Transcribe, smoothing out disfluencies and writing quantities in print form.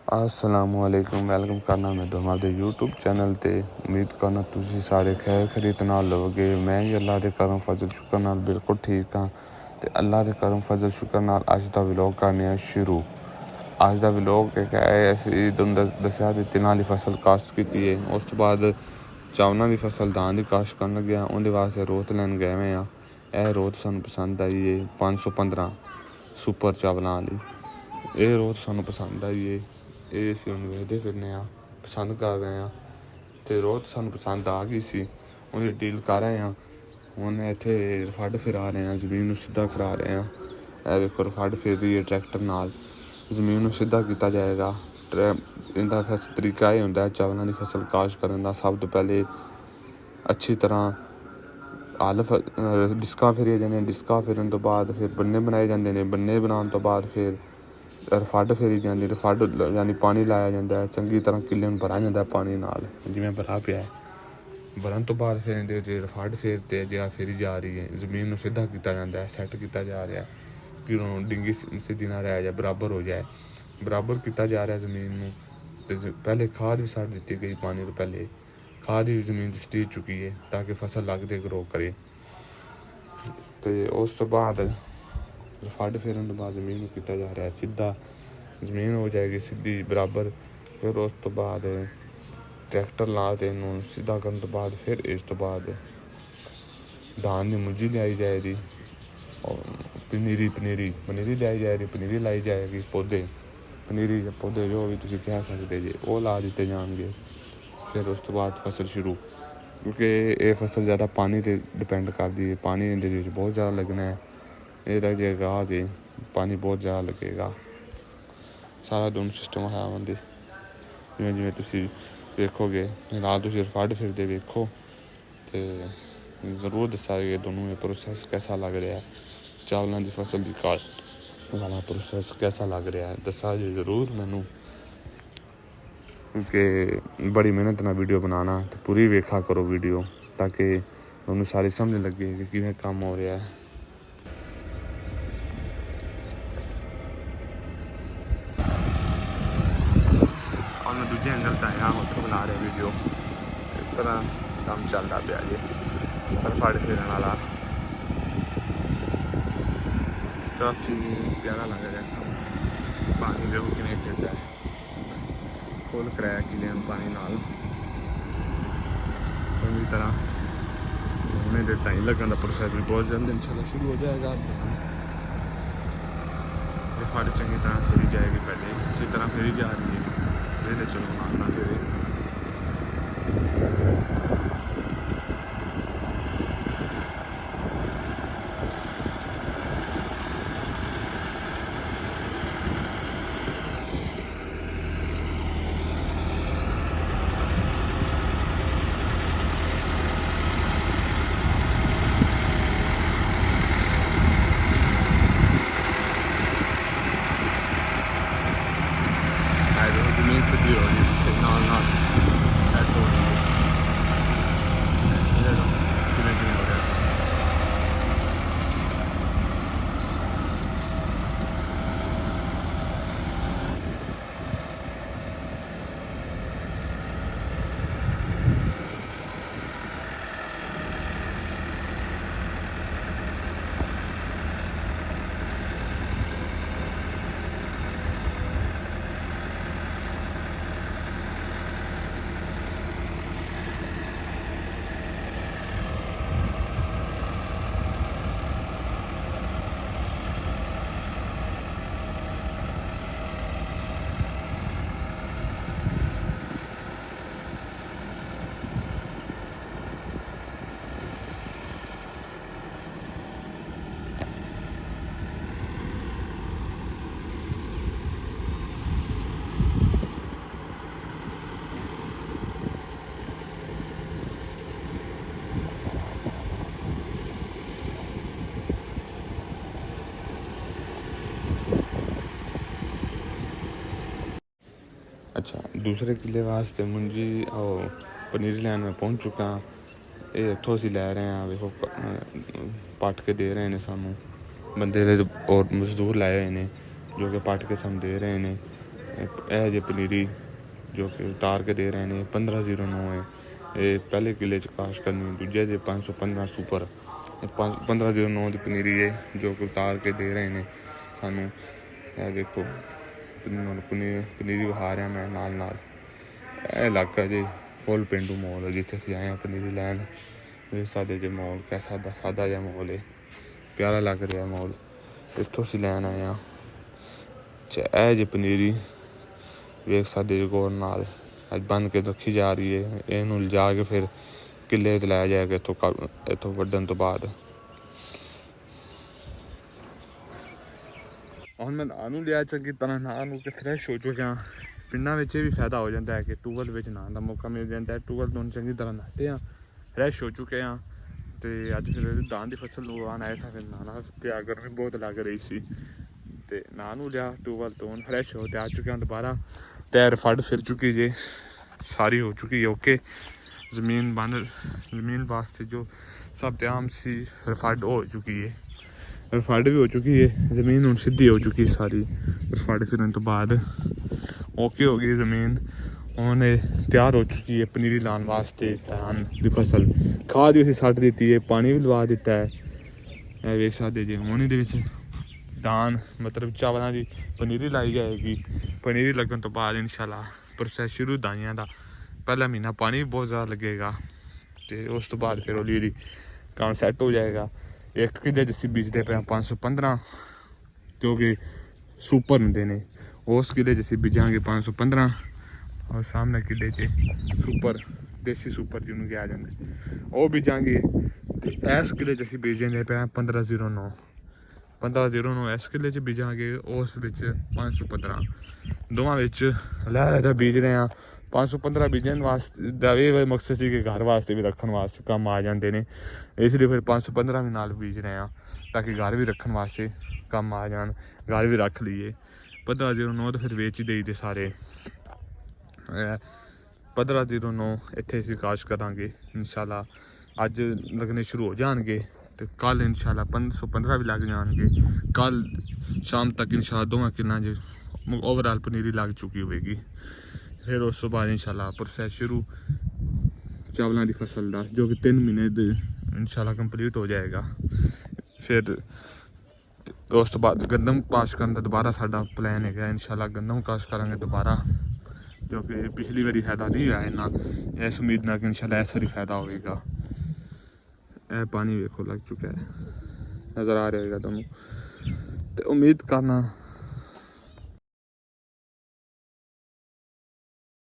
असलामुअलैकुम welcome करना मैं हमारे यूट्यूब चैनल ते उम्मीद करना तुसी सारे खैर खरीद नाल लोगे। मैं भी अल्लाह दे करम फजल शुक्र नाल बिल्कुल ठीक हाँ ते अल्लाह दे करम फजल शुक्र नाल अज दा व्लॉग करने शुरू। अज दा व्लॉग असीं तुहानूं दस्सिया कि तिलां दी फसल काश्त कीती है। उस तो बाद चावलों की फसल धान की काश्त करन लगे हाँ। उहदे वास्ते रोत लैन गए हुए हाँ। यह रोत सानूं पसंद आई है 515 सुपर चावलों वाली। यह रोत सानूं पसंद आई है। ये असीं हुण वेखदे फिरने हाँ, पसंद कर रहे हाँ ते रोत सानूं पसंद आ गई सी। उहदी डील कर रहे हाँ। हुण इत्थे रफड़ फिरा रहे हैं, जमीन नूं सीधा करा रहे हैं। यह वेखो रफड़ फिर रही है ट्रैक्टर नाल, जमीन नूं सीधा किया जाएगा। इहदा तरीका यह हुंदा है चावलों की फसल काश्त करन दा। सब तो पहले अच्छी तरह हल डिस्कां फिरिया जांदियां। डिस्कां फिरन तो बाद फिर बन्ने बनाए जाते हैं। बन्ने बनाने तो बाद फिर रफड़ फेरी जाती। रफड़ यानी पानी लाया जाता है। चंगी तरह किले में भरा जाता है पानी नाल, जिवें भरा पिया है। भरन तो बाद फिर इहदे रफड़ फेरते जो फेरी जा रही है। जमीन में सीधा किया जाता है, सैट किया जा रहा है कि डिंगी सीधी ना रह जाए, बराबर हो जाए। बराबर किया जा रहा है जमीन में। पहले खाद भी सट दी गई पानी तो पहले खाद भी जमीन से स्टीज चुकी है ताकि फसल लगते ग्रो करे। तो उस तो बाद रफड़ फेरन तो बाद जमीन में किया जा रहा है सीधा, जमीन हो जाएगी सीधी बराबर। फिर उस तो बाद ट्रैक्टर ला के इनू सीधा करने तो बाद फिर इस तो बाद धान की मुंजी लाई जाएगी और पनीरी लाई जाएगी, पनीरी लाई जाएगी, पौधे पनीरी या पौधे जो भी तुम कह सकते जी वो ला दिते जाएंगे। फिर उस तो बाद फसल शुरू, क्योंकि ये फसल ज़्यादा पानी पर डिपेंड करती है। पानी इहदे बहुत ज़्यादा लगना है। ये जो गाह है पानी बहुत ज़्यादा लगेगा। सारा दोनों सिस्टम है बंदे जिमें जिमें तुम वेखोगे नाल तुम रफड़ फिरदे वेखो तो जरूर दसा कि दोनों प्रोसैस कैसा लग रहा है। चावलों की फसल की काश्त वाला प्रोसैस कैसा लग रहा है दसा जी जरूर मैनू, क्योंकि बड़ी मेहनत ना वीडियो बनाना। तो पूरी वेखा करो वीडियो ताकि तुहानूं सारी समझ लगे कि किवें काम हो रहा है। और मैं दूजे एंगल से आया उत्थों बना रहे वीडियो। इस तरह काम चलता पाया जी। रफड़ फिरन वाला काफ़ी प्यारा लग रहा है। पानी देखो किवें फिरदा है, फुल कराया किले में पानी नाल चंगी तरह। होने दे टाइम लगन का प्रोसैस भी बहुत जल्द इंशाल्लाह शुरू हो जाएगा। रफड़ चंगी तरह फिरी जाएगी, पहले इसी तरह फिरी जा रही है। फिर चलो मारना फिर जमीन सीधी हो रही है नाल सैट हो रही है। किवें हो रहा है। अच्छा, दूसरे किले वास्ते मुंजी और पनीरी लैन में पहुँच चुका हाँ। ये इत्थों असीं लै रहे हैं, वेखो पट के दे रहे हैं सानू बंदे और मजदूर लाए हुए हैं जो कि पट के सानू दे रहे हैं। ਇਹ ਜੇ ਪਨੀਰੀ ਜੋ ਕਿ ਉਤਾਰ ਕੇ ਦੇ ਰਹੇ ਨੇ 1509 ਹੈ। ਇਹ ਪਹਿਲੇ ਕਿੱਲੇ 'ਚ ਕਾਸ਼ ਕਰਨੀ, ਦੂਜੇ ਦੇ 515 ਸੁਪਰ 1509 ਦੀ ਪਨੀਰੀ ਹੈ ਜੋ ਕਿ ਉਤਾਰ ਕੇ ਦੇ ਰਹੇ ਨੇ ਸਾਨੂੰ। ਇਹ ਦੇਖੋ ਪਨੀਰੀ ਵਿਖਾ ਰਿਹਾ ਮੈਂ ਨਾਲ। ਇਹ ਇਲਾਕਾ ਜੀ ਫੁੱਲ ਪੇਂਡੂ ਮਾਹੌਲ ਹੈ ਜਿੱਥੇ ਅਸੀਂ ਆਏ ਹਾਂ ਪਨੀਰੀ ਲੈਣ। ਵੇਖ ਸਕਦੇ ਜੇ ਮਾਹੌਲ ਕੈਸਾ ਸਾਦਾ ਜਿਹਾ ਮਾਹੌਲ ਹੈ, ਪਿਆਰਾ ਲੱਗ ਰਿਹਾ ਮਾਹੌਲ। ਇੱਥੋਂ ਅਸੀਂ ਲੈਣ ਆਏ ਹਾਂ। ਇਹ ਜੇ ਪਨੀਰੀ ਵੇਖ ਸਕਦੇ ਜੇ ਗੌਰ ਨਾਲ ਅੱਜ ਬੰਨ ਕੇ ਰੱਖੀ ਜਾ ਰਹੀ ਹੈ। ਇਹਨੂੰ ਲਿਜਾ ਕੇ ਫਿਰ ਕਿੱਲੇ 'ਤੇ ਲੈ ਜਾਏਗਾ ਇੱਥੋਂ ਵੱਢਣ ਤੋਂ ਬਾਅਦ। ਹੁਣ ਮੈਂ ਨਾਂ ਨੂੰ ਲਿਆ ਚੰਗੀ ਤਰ੍ਹਾਂ, ਨਾਂ ਨੂੰ ਕਿ ਫਰੈਸ਼ ਹੋ ਚੁੱਕਿਆ। ਪਿੰਡਾਂ ਵਿੱਚ ਇਹ ਵੀ ਫਾਇਦਾ ਹੋ ਜਾਂਦਾ ਹੈ ਕਿ ਟਿਊਬਵੈੱਲ ਵਿੱਚ ਨਹਾਉਣ ਦਾ ਮੌਕਾ ਮਿਲ ਜਾਂਦਾ ਹੈ। ਟਿਊਬਵੈੱਲ ਤੋਂ ਚੰਗੀ ਤਰ੍ਹਾਂ ਨਹਾਤੇ ਹਾਂ, ਫਰੈਸ਼ ਹੋ ਚੁੱਕੇ ਹਾਂ। ਅਤੇ ਅੱਜ ਫਿਰ ਧਾਨ ਦੀ ਫਸਲ ਨੂੰ ਉਗਾਉਣ ਆਏ ਸਾਂ, ਫਿਰ ਨਹਾਉਣਾ ਪਿਆ, ਗਰਮੀ ਬਹੁਤ ਲੱਗ ਰਹੀ ਸੀ ਅਤੇ ਨਹਾ ਨੂੰ ਲਿਆ ਟਿਊਬਵੈੱਲ ਤੋਂ। ਹੁਣ ਫਰੈਸ਼ ਹੋ ਕੇ ਆ ਚੁੱਕੇ ਹਾਂ ਦੁਬਾਰਾ। ਟਾਇਰ ਫੜ ਫਿਰ ਚੁੱਕੀ ਜੇ, ਸਾਰੀ ਹੋ ਚੁੱਕੀ ਹੈ ਓਕੇ। ਜ਼ਮੀਨ ਵਾਸਤੇ ਜੋ ਸਭ ਤੇ ਆਮ ਸੀ ਰਫੜ ਹੋ ਚੁੱਕੀ ਹੈ, ਰਫੜ ਵੀ ਹੋ ਚੁੱਕੀ ਹੈ। ਜ਼ਮੀਨ ਹੁਣ ਸਿੱਧੀ ਹੋ ਚੁੱਕੀ ਸਾਰੀ ਰਫੜ ਫਿਰਨ ਤੋਂ ਬਾਅਦ ਓਕੇ ਹੋ ਗਈ ਜ਼ਮੀਨ। ਹੁਣ ਇਹ ਤਿਆਰ ਹੋ ਚੁੱਕੀ ਹੈ ਪਨੀਰੀ ਲਾਉਣ ਵਾਸਤੇ। ਧਾਨ ਦੀ ਫਸਲ ਖਾਦ ਵੀ ਅਸੀਂ ਛੱਡ ਦਿੱਤੀ ਹੈ, ਪਾਣੀ ਵੀ ਲਵਾ ਦਿੱਤਾ ਹੈ। ਇਹ ਵੇਖ ਸਕਦੇ ਜੇ ਹੁਣ ਇਹਦੇ ਵਿੱਚ ਧਾਨ ਮਤਲਬ ਚਾਵਲਾਂ ਦੀ ਪਨੀਰੀ ਲਾਈ ਜਾਏਗੀ। ਪਨੀਰੀ ਲੱਗਣ ਤੋਂ ਬਾਅਦ ਇਨਸ਼ਾਅੱਲਾ ਪ੍ਰੋਸੈਸ ਸ਼ੁਰੂ ਦਾਈਆਂ ਦਾ। ਪਹਿਲਾ ਮਹੀਨਾ ਪਾਣੀ ਵੀ ਬਹੁਤ ਜ਼ਿਆਦਾ ਲੱਗੇਗਾ ਅਤੇ ਉਸ ਤੋਂ ਬਾਅਦ ਫਿਰ ਹੌਲੀ ਹੌਲੀ ਕੰਮ ਸੈੱਟ ਹੋ ਜਾਏਗਾ। ਇੱਕ ਕਿੱਲੇ 'ਚ ਅਸੀਂ ਬੀਜਦੇ ਪਏ 515 ਜੋ ਕਿ ਸੁਪਰ ਹੁੰਦੇ ਨੇ। ਉਸ ਕਿੱਲੇ 'ਚ ਅਸੀਂ ਬੀਜਾਂਗੇ 515 ਔਰ ਸਾਹਮਣੇ ਕਿੱਲੇ 'ਚ ਸੁਪਰ ਦੇਸੀ ਸੁਪਰ ਜਿਹਨੂੰ ਕਿਹਾ ਜਾਂਦਾ ਉਹ ਬੀਜਾਂਗੇ। ਅਤੇ ਇਸ ਕਿੱਲੇ 'ਚ ਅਸੀਂ ਬੀਜਦੇ ਪਏ 1509 ਇਸ ਕਿੱਲੇ 'ਚ ਬੀਜਾਂਗੇ। ਉਸ ਵਿੱਚ 515 ਦੋਵਾਂ ਵਿੱਚ ਲੈ ਬੀਜ ਰਹੇ ਹਾਂ। 515 ਬੀਜਣ ਵਾਸਤੇ ਦਾ ਇਹ ਮਕਸਦ ਸੀ ਕਿ ਘਰ ਵਾਸਤੇ ਵੀ ਰੱਖਣ ਵਾਸਤੇ ਕੰਮ ਆ ਜਾਂਦੇ ਨੇ, ਇਸ ਲਈ ਫਿਰ 515 ਵੀ ਨਾਲ ਬੀਜ ਰਹੇ ਹਾਂ ਤਾਂ ਕਿ ਘਰ ਵੀ ਰੱਖਣ ਵਾਸਤੇ ਕੰਮ ਆ ਜਾਣ, ਘਰ ਵੀ ਰੱਖ ਲਈਏ। 1509 ਤਾਂ ਫਿਰ ਵੇਚ ਹੀ ਦੇਈਦੇ ਸਾਰੇ। 1509 ਇੱਥੇ ਅਸੀਂ ਕਾਸ਼ ਕਰਾਂਗੇ ਇਨਸ਼ਾਅੱਲਾ। ਅੱਜ ਲੱਗਣੇ ਸ਼ੁਰੂ ਹੋ ਜਾਣਗੇ ਅਤੇ ਕੱਲ੍ਹ ਇਨਸ਼ਾਅੱਲਾ 515 ਵੀ ਲੱਗ ਜਾਣਗੇ। ਕੱਲ੍ਹ ਸ਼ਾਮ ਤੱਕ ਇਨਸ਼ਾਅੱਲਾ ਦੋਵਾਂ ਕਿੱਲਿਆਂ 'ਚ ਓਵਰਆਲ ਪਨੀਰੀ ਲੱਗ ਚੁੱਕੀ ਹੋਵੇਗੀ। ਫਿਰ ਉਸ ਤੋਂ ਬਾਅਦ ਇਨਸ਼ਾਅੱਲਾ ਪ੍ਰੋਸੈਸ ਸ਼ੁਰੂ ਚਾਵਲਾਂ ਦੀ ਫਸਲ ਦਾ, ਜੋ ਕਿ 3 ਮਹੀਨੇ ਦੇ ਇਨਸ਼ਾਅੱਲਾ ਕੰਪਲੀਟ ਹੋ ਜਾਏਗਾ। ਫਿਰ ਉਸ ਤੋਂ ਬਾਅਦ ਗੰਦਮ ਕਾਸ਼ ਕਰਨ ਦਾ ਦੁਬਾਰਾ ਸਾਡਾ ਪਲਾਨ ਹੈਗਾ। ਇਨਸ਼ਾਅੱਲਾ ਗੰਦਮ ਕਾਸ਼ ਕਰਾਂਗੇ ਦੁਬਾਰਾ, ਜੋ ਕਿ ਪਿਛਲੀ ਵਾਰੀ ਫਾਇਦਾ ਨਹੀਂ ਹੋਇਆ ਇੰਨਾ। ਇਸ ਉਮੀਦ ਨਾਲ ਕਿ ਇਨਸ਼ਾਅੱਲਾ ਇਸ ਵਾਰੀ ਫਾਇਦਾ ਹੋਵੇਗਾ। ਇਹ ਪਾਣੀ ਵੇਖੋ ਲੱਗ ਚੁੱਕਾ ਹੈ, ਨਜ਼ਰ ਆ ਰਿਹਾ ਹੋਵੇਗਾ ਤੁਹਾਨੂੰ। ਅਤੇ ਉਮੀਦ ਕਰਨਾ